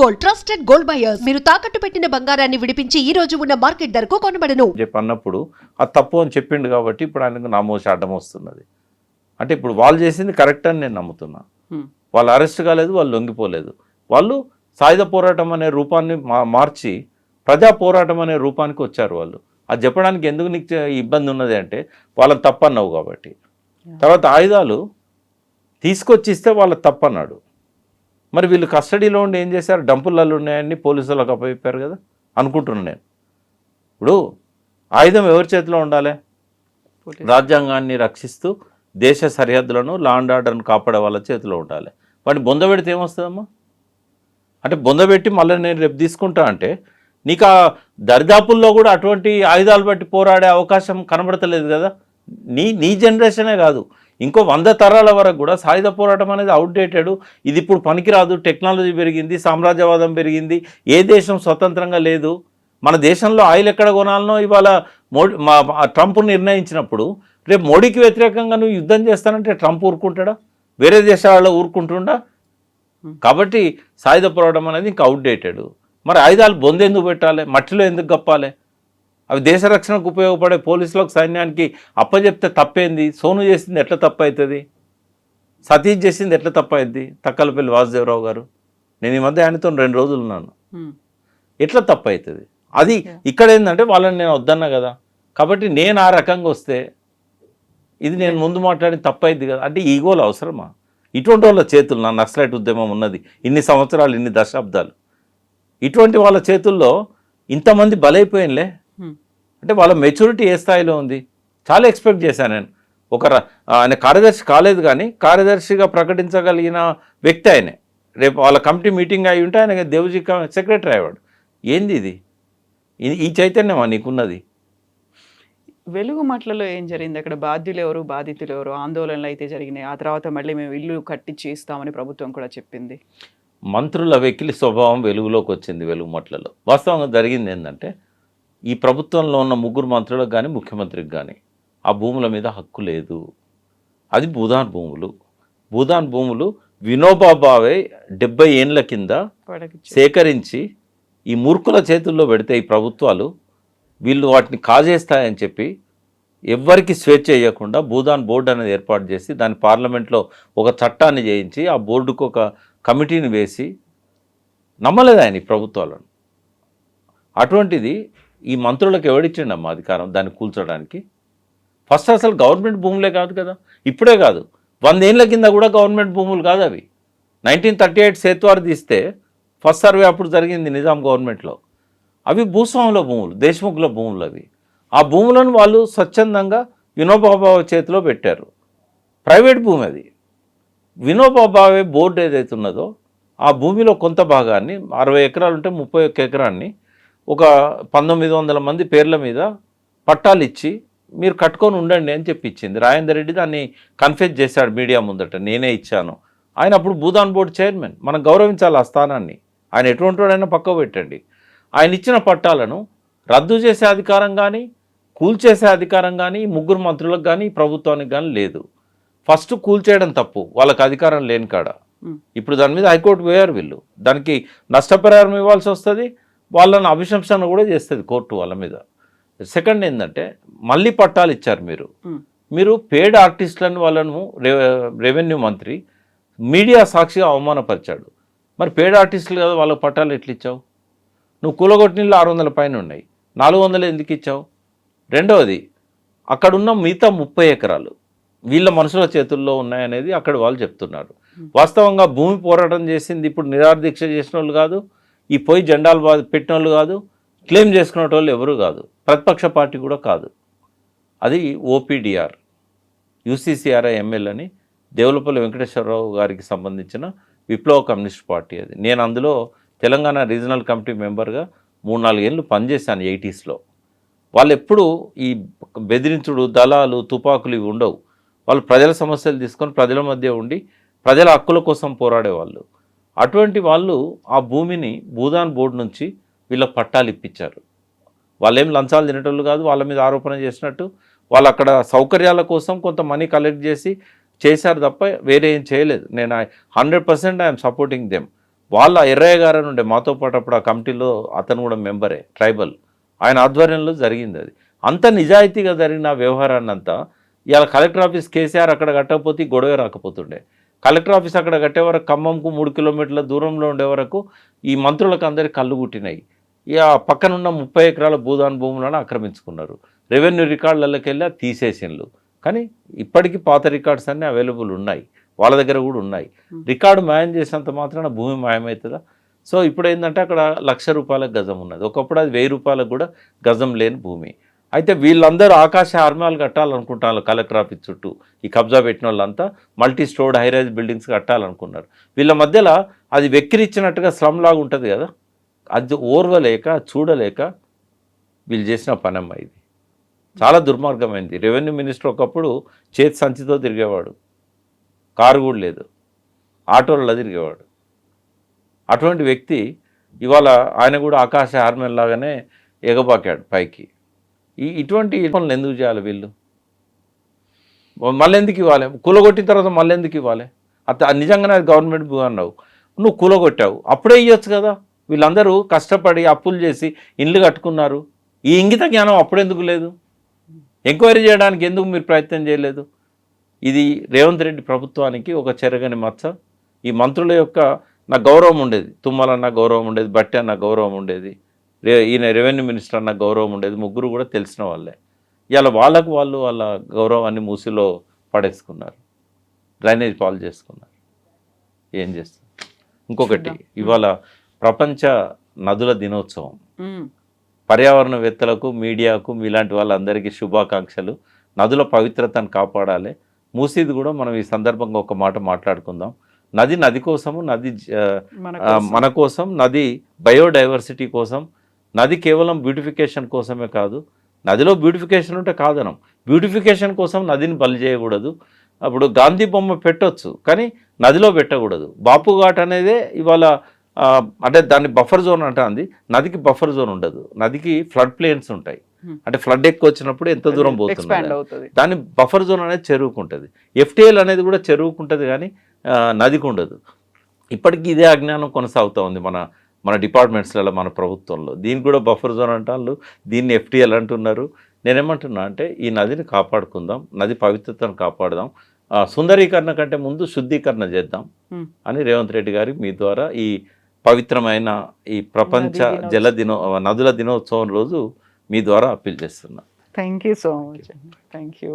Gold, trusted gold buyers. మీరు తాకట్టు పెట్టిన బంగారాన్ని విడిపించి ఈ రోజు ఉన్న మార్కెట్ ధరకు కొనబడను. అన్నప్పుడు అది తప్పు అని చెప్పిండు కాబట్టి ఇప్పుడు ఆయనకు నామోషి అడ్డం వస్తున్నది. అంటే ఇప్పుడు వాళ్ళు చేసింది కరెక్ట్ అని నేను నమ్ముతున్నా. వాళ్ళు అరెస్ట్ కాలేదు, వాళ్ళు లొంగిపోలేదు. వాళ్ళు సాయుధ పోరాటం అనే రూపాన్ని మార్చి ప్రజా పోరాటం అనే రూపానికి వచ్చారు వాళ్ళు. అది చెప్పడానికి ఎందుకు నీకు ఇబ్బంది ఉన్నది అంటే వాళ్ళని తప్పన్నావు కాబట్టి. తర్వాత ఆయుధాలు తీసుకొచ్చి ఇస్తే వాళ్ళ తప్పన్నాడు. మరి వీళ్ళు కస్టడీలో ఉండి ఏం చేశారు? డంపులలో ఉన్నాయని పోలీసులకు అప్పచెప్పారు కదా అనుకుంటున్నాను నేను. ఇప్పుడు ఆయుధం ఎవరి చేతిలో ఉండాలి? రాజ్యాంగాన్ని రక్షిస్తూ దేశ సరిహద్దులను, లా అండ్ ఆర్డర్ను కాపాడే వాళ్ళ చేతిలో ఉండాలి. వాడిని బొందబెడితే ఏమొస్తుందమ్మా? అంటే బొందబెట్టి మళ్ళీ నేను రేపు తీసుకుంటా అంటే నీకు ఆ దరిదాపుల్లో కూడా అటువంటి ఆయుధాలు బట్టి పోరాడే అవకాశం కనబడతలేదు కదా. నీ జనరేషనే కాదు, ఇంకో 100 తరాల వరకు కూడా సాయుధ పోరాటం అనేది అవుట్డేటెడ్, ఇది ఇప్పుడు పనికిరాదు, టెక్నాలజీ పెరిగింది, సామ్రాజ్యవాదం పెరిగింది, ఏ దేశం స్వతంత్రంగా లేదు. మన దేశంలో ఆయిల్ ఎక్కడ కొనాలనో ఇవాళ ట్రంప్ నిర్ణయించినప్పుడు రేపు మోడీకి వ్యతిరేకంగా నువ్వు యుద్ధం చేస్తానంటే ట్రంప్ ఊరుకుంటాడా? వేరే దేశాలలో ఊరుకుంటుండా? కాబట్టి సాయుధ పోరాటం అనేది ఇంకా అవుట్డేటెడ్. మరి ఆయుధాలు బొందెందుకు పెట్టాలి? మట్టిలో ఎందుకు కప్పాలి? అవి దేశ రక్షణకు ఉపయోగపడే పోలీసులకు, సైన్యానికి అప్పచెప్తే తప్పేంది? సోను చేసింది ఎట్లా తప్పు అవుతుంది? సతీష్ చేసింది ఎట్లా తప్పు అవుతుంది? తక్కలపల్లి వాసుదేవరావు గారు, నేను ఈ మధ్య ఆయనతో 2 రోజులు ఉన్నాను. ఎట్లా తప్పు అవుతుంది? అది ఇక్కడ ఏంటంటే వాళ్ళని నేను వద్దన్నా కదా, కాబట్టి నేను ఆ రకంగా వస్తే ఇది నేను ముందు మాట్లాడిన తప్పు అయింది కదా. అంటే ఈగోలు అవసరమా? ఇటువంటి వాళ్ళ చేతులు నా నక్సలైట్ ఉద్యమం ఉన్నది ఇన్ని సంవత్సరాలు, ఇన్ని దశాబ్దాలు. ఇటువంటి వాళ్ళ చేతుల్లో ఇంతమంది బలైపోయినలే అంటే వాళ్ళ మెచ్యూరిటీ ఏ స్థాయిలో ఉంది? చాలా ఎక్స్పెక్ట్ చేశాను నేను. ఆయన కార్యదర్శి కాలేదు కానీ కార్యదర్శిగా ప్రకటించగలిగిన వ్యక్తి ఆయనే. రేపు వాళ్ళ కమిటీ మీటింగ్ అయి ఉంటే ఆయన దేవజీ సెక్రటరీ అయ్యాడు. ఏంది ఇది? ఈ చైతన్యమా నీకున్నది? వెలుగు మట్లలో ఏం జరిగింది? అక్కడ బాధ్యులు ఎవరు, బాధితులు ఎవరు? ఆందోళనలు అయితే జరిగినాయి. ఆ తర్వాత మళ్ళీ మేము ఇల్లు కట్టించి ఇస్తామని ప్రభుత్వం కూడా చెప్పింది. మంత్రుల వెకిలి స్వభావం వెలుగులోకి వచ్చింది వెలుగు మట్లలో. వాస్తవంగా జరిగింది ఏంటంటే ఈ ప్రభుత్వంలో ఉన్న 3 మంత్రులకు కానీ ముఖ్యమంత్రికి కానీ ఆ భూముల మీద హక్కు లేదు. అది భూదాన్ భూములు. భూదాన్ భూములు వినోబా భావే 70 ఏండ్ల కింద సేకరించి ఈ మూర్ఖుల చేతుల్లో పెడితే ఈ ప్రభుత్వాలు వీళ్ళు వాటిని కాజేస్తాయని చెప్పి ఎవ్వరికి స్వేచ్ఛ ఇవ్వకుండా భూదాన్ బోర్డు అనేది ఏర్పాటు చేసి దాని పార్లమెంట్లో ఒక చట్టాన్ని చేయించి ఆ బోర్డుకు ఒక కమిటీని వేసి నమ్మలేదు ఆయన ఈ ప్రభుత్వాలను. అటువంటిది ఈ మంత్రులకు ఎవడిచ్చిండమ్మా అధికారం దాన్ని కూల్చడానికి? ఫస్ట్ అసలు గవర్నమెంట్ భూములే కాదు కదా, ఇప్పుడే కాదు 100 ఏళ్ళ కింద కూడా గవర్నమెంట్ భూములు కాదు అవి. 1938 సేత్వార్ తీస్తే ఫస్ట్ సర్వే అప్పుడు జరిగింది నిజాం గవర్నమెంట్లో. అవి భూస్వాముల భూములు, దేశముఖుల భూములు అవి. ఆ భూములను వాళ్ళు స్వచ్ఛందంగా వినోబా భావే చేతిలో పెట్టారు. ప్రైవేట్ భూమి అది. వినోబా భావే బోర్డు ఏదైతే ఉన్నదో ఆ భూమిలో కొంత భాగాన్ని 60 ఎకరాలు ఉంటే 31 ఎకరాన్ని ఒక 1900 మంది పేర్ల మీద పట్టాలు ఇచ్చి మీరు కట్టుకొని ఉండండి అని చెప్పి ఇచ్చింది. రాజేందర్ రెడ్డి దాన్ని కన్ఫెస్ చేశాడు మీడియా ముందట, నేనే ఇచ్చాను. ఆయన అప్పుడు భూదాన్ బోర్డు చైర్మన్. మనం గౌరవించాలి ఆ స్థానాన్ని. ఆయన ఎటువంటి వాడైనా పక్కకు పెట్టండి. ఆయన ఇచ్చిన పట్టాలను రద్దు చేసే అధికారం కానీ కూల్చేసే అధికారం కానీ 3 మంత్రులకు కానీ ప్రభుత్వానికి కానీ లేదు. ఫస్ట్ కూల్చేయడం తప్పు, వాళ్ళకి అధికారం లేని కాడ. ఇప్పుడు దాని మీద హైకోర్టు పోయారు వీళ్ళు. దానికి నష్టపరిహారం ఇవ్వాల్సి వస్తుంది, వాళ్ళని అభిశంసన కూడా చేస్తుంది కోర్టు వాళ్ళ మీద. సెకండ్ ఏంటంటే మళ్ళీ పట్టాలు ఇచ్చారు మీరు పేడ్ ఆర్టిస్టులను వాళ్ళను రెవెన్యూ మంత్రి మీడియా సాక్షిగా అవమానపరిచాడు. మరి పేడ్ ఆర్టిస్టులు కదా వాళ్ళకి పట్టాలు ఎట్లా ఇచ్చావు? నువ్వు కూలగొట్టినీళ్ళు 600 పైన ఉన్నాయి, 400 ఎందుకు ఇచ్చావు? రెండవది అక్కడున్న మిగతా 30 ఎకరాలు వీళ్ళ మనుషుల చేతుల్లో ఉన్నాయనేది అక్కడ వాళ్ళు చెప్తున్నారు. వాస్తవంగా భూమి పోరాటం చేసింది ఇప్పుడు నిరాదీక్ష చేసిన వాళ్ళు కాదు, ఈ పోయి జెండాలు పెట్టిన వాళ్ళు కాదు, క్లెయిమ్ చేసుకునే వాళ్ళు ఎవరు కాదు, ప్రతిపక్ష పార్టీ కూడా కాదు. అది ఓపీడీఆర్ యూసీసీఆర్ఐ ఎమ్మెల్యే అని దేవులపల్లి వెంకటేశ్వరరావు గారికి సంబంధించిన విప్లవ కమ్యూనిస్ట్ పార్టీ అది. నేను అందులో తెలంగాణ రీజనల్ కమిటీ మెంబర్గా 3-4 ఏళ్ళు పనిచేశాను 80స్లో. వాళ్ళు ఎప్పుడు ఈ బెదిరించుడు, దళాలు, తుపాకులు ఇవి ఉండవు. వాళ్ళు ప్రజల సమస్యలు తీసుకొని ప్రజల మధ్య ఉండి ప్రజల హక్కుల కోసం పోరాడేవాళ్ళు. అటువంటి వాళ్ళు ఆ భూమిని భూదాన్ బోర్డు నుంచి వీళ్ళకి పట్టాలు ఇప్పించారు. వాళ్ళేం లంచాలు తినేటోళ్ళు కాదు, వాళ్ళ మీద ఆరోపణ చేసినట్టు. వాళ్ళు అక్కడ సౌకర్యాల కోసం కొంత మనీ కలెక్ట్ చేశారు తప్ప వేరే ఏం చేయలేదు. నేను 100% ఐఎమ్ సపోర్టింగ్ దెమ్. వాళ్ళ ఎర్రయ్య గారు అని ఉండే మాతో పాటు అప్పుడు ఆ కమిటీలో అతను కూడా మెంబరే ట్రైబల్, ఆయన ఆధ్వర్యంలో జరిగింది అది. అంత నిజాయితీగా జరిగిన ఆ వ్యవహారాన్ని అంతా ఇవాళ కలెక్టర్ ఆఫీస్ కేసీఆర్ అక్కడ కట్టకపోతే ఈ గొడవే రాకపోతుండే. కలెక్టర్ ఆఫీస్ అక్కడ కట్టే వరకు ఖమ్మంకు 3 కిలోమీటర్ల దూరంలో ఉండే వరకు ఈ మంత్రులకు అందరికీ కళ్ళు గుట్టినాయి. ఇక పక్కనున్న 30 ఎకరాల భూదాన్ భూములను ఆక్రమించుకున్నారు. రెవెన్యూ రికార్డులకి వెళ్ళి తీసేసిన్లు. కానీ ఇప్పటికీ పాత రికార్డ్స్ అన్నీ అవైలబుల్ ఉన్నాయి, వాళ్ళ దగ్గర కూడా ఉన్నాయి. రికార్డు మాయం చేసినంత మాత్రాన భూమి మాయమవుతుందా? సో ఇప్పుడు ఏంటంటే అక్కడ ₹1,00,000 గజం ఉన్నది. ఒకప్పుడు అది ₹1,000 కూడా గజం లేని భూమి. అయితే వీళ్ళందరూ ఆకాశ ఆర్మాలు కట్టాలనుకుంటారు కలెక్టర్ ఆఫీస్ చుట్టూ. ఈ కబ్జా పెట్టిన వాళ్ళంతా మల్టీ స్టోర్డ్ హైరైజ్ బిల్డింగ్స్ కట్టాలనుకున్నారు. వీళ్ళ మధ్యలో అది వెక్కిరిచ్చినట్టుగా స్లమ్ లాగా ఉంటుంది కదా, అది ఓర్వలేక చూడలేక వీళ్ళు చేసిన పనమ్మ ఇది. చాలా దుర్మార్గమైంది. రెవెన్యూ మినిస్టర్ ఒకప్పుడు చేతి సంచితో తిరిగేవాడు, కారు కూడా లేదు, ఆటోలలో తిరిగేవాడు. అటువంటి వ్యక్తి ఇవాళ ఆయన కూడా ఆకాశ ఆర్మన్ లాగానే ఎగబాకాడు పైకి. ఇటువంటి పనులు ఎందుకు చేయాలి వీళ్ళు? మళ్ళీ ఎందుకు ఇవ్వాలి? కూలగొట్టిన తర్వాత మళ్ళీ ఎందుకు ఇవ్వాలి? నిజంగానే అది గవర్నమెంట్ భూ అన్నావు, నువ్వు కూలగొట్టావు, అప్పుడే ఇవ్వచ్చు కదా. వీళ్ళందరూ కష్టపడి అప్పులు చేసి ఇండ్లు కట్టుకున్నారు. ఈ ఇంగిత జ్ఞానం అప్పుడెందుకు లేదు? ఎంక్వైరీ చేయడానికి ఎందుకు మీరు ప్రయత్నం చేయలేదు? ఇది రేవంత్ రెడ్డి ప్రభుత్వానికి ఒక చెరగని మచ్చ. ఈ మంత్రుల యొక్క నా గౌరవం ఉండేది, తుమ్మల అన్న గౌరవం ఉండేది, బట్టి అన్న గౌరవం ఉండేది, ఈయన రెవెన్యూ మినిస్టర్ అన్న గౌరవం ఉండేది. ముగ్గురు కూడా తెలిసిన వాళ్ళే. ఇవాళ వాళ్ళు వాళ్ళ గౌరవాన్ని మూసిలో పడేసుకున్నారు, డ్రైనేజ్ పాలు చేసుకున్నారు. ఏం చేస్తారు? ఇంకొకటి, ఇవాళ ప్రపంచ నదుల దినోత్సవం. పర్యావరణవేత్తలకు, మీడియాకు, మీలాంటి వాళ్ళందరికీ శుభాకాంక్షలు. నదుల పవిత్రతను కాపాడాలి. మూసీది కూడా మనం ఈ సందర్భంగా ఒక మాట మాట్లాడుకుందాం. నది కోసము, నది మన కోసం, నది బయోడైవర్సిటీ కోసం, నది కేవలం బ్యూటిఫికేషన్ కోసమే కాదు. నదిలో బ్యూటిఫికేషన్ ఉంటే కాదనం, బ్యూటిఫికేషన్ కోసం నదిని బలి చేయకూడదు. అప్పుడు గాంధీ బొమ్మ పెట్టొచ్చు, కానీ నదిలో పెట్టకూడదు. బాపు ఘాట్ అనేదే ఇవాళ అంటే దాన్ని బఫర్ జోన్ అంటుంది. నదికి బఫర్ జోన్ ఉండదు, నదికి ఫ్లడ్ ప్లేన్స్ ఉంటాయి. అంటే ఫ్లడ్ ఎక్కువ వచ్చినప్పుడు ఎంత దూరం పోతుంది, దాని బఫర్ జోన్ అనేది చెరువుకుంటుంది. FTL అనేది కూడా చెరువుకుంటుంది, కానీ నదికి ఉండదు. ఇప్పటికీ ఇదే అజ్ఞానం కొనసాగుతూ ఉంది మన డిపార్ట్మెంట్స్లలో, మన ప్రభుత్వంలో. దీనికి కూడా బఫర్ జోన్ అంటారు, దీన్ని FTL అంటున్నారు. నేనేమంటున్నా అంటే ఈ నదిని కాపాడుకుందాం, నది పవిత్రతను కాపాడదాం, సుందరీకరణ కంటే ముందు శుద్ధీకరణ చేద్దాం అని రేవంత్ రెడ్డి గారికి మీ ద్వారా ఈ పవిత్రమైన ఈ ప్రపంచ నదుల దినోత్సవం రోజు మీ ద్వారా అప్పీల్ చేస్తున్నా. Thank you so much. Thank you.